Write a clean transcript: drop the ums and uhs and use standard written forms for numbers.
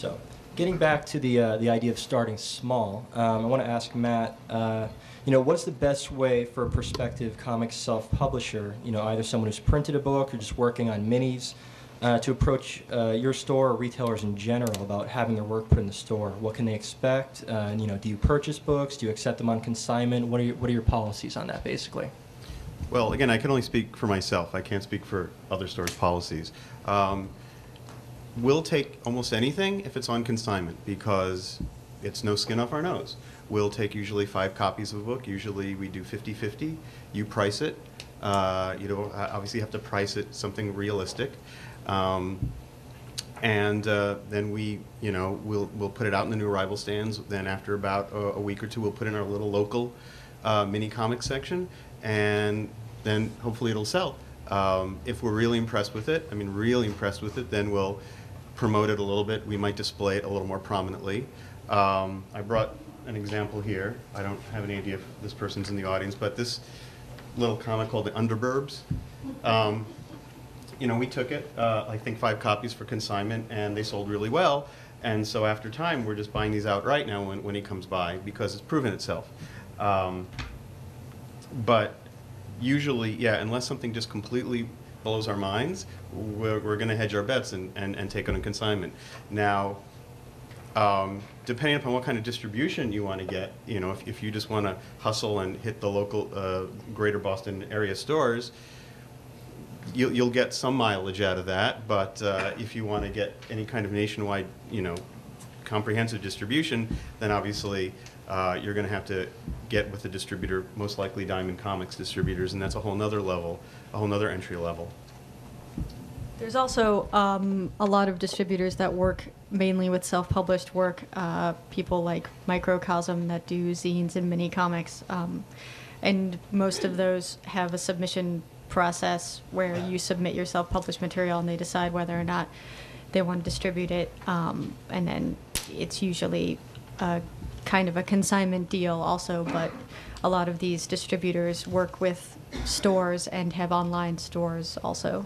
So, getting back to the idea of starting small, I want to ask Matt, what's the best way for a prospective comics self-publisher, either someone who's printed a book or just working on minis, to approach your store or retailers in general about having their work put in the store? What can they expect? Do you purchase books? Do you accept them on consignment? What are your policies on that, basically? Well, again, I can only speak for myself. I can't speak for other stores' policies. We'll take almost anything if it's on consignment because it's no skin off our nose. We'll take usually 5 copies of a book. Usually we do 50-50. You price it. You don't obviously have to price it something realistic. And then we'll put it out in the new arrival stands. Then after about a week or two, we'll put it in our little local mini comic section, and then hopefully it'll sell. If we're really impressed with it, then we'll promote it a little bit. We might display it a little more prominently. I brought an example here. I don't have any idea if this person's in the audience, but this little comic called The Underburbs. We took it, I think 5 copies for consignment, and they sold really well. And so after time, we're just buying these outright now when he comes by because it's proven itself. But usually, yeah, unless something just completely blows our minds, we're going to hedge our bets and take it on consignment. Now, depending upon what kind of distribution you want to get, if you just want to hustle and hit the local greater Boston area stores, you'll get some mileage out of that. But if you want to get any kind of nationwide, comprehensive distribution, then obviously you're going to have to get with the distributor, most likely Diamond Comics distributors, and that's a whole nother level, a whole nother entry level. There's also a lot of distributors that work mainly with self-published work, people like Microcosm that do zines and mini comics, and most of those have a submission process where you submit your self-published material and they decide whether or not they want to distribute it, and then it's usually kind of a consignment deal also, but a lot of these distributors work with stores and have online stores also.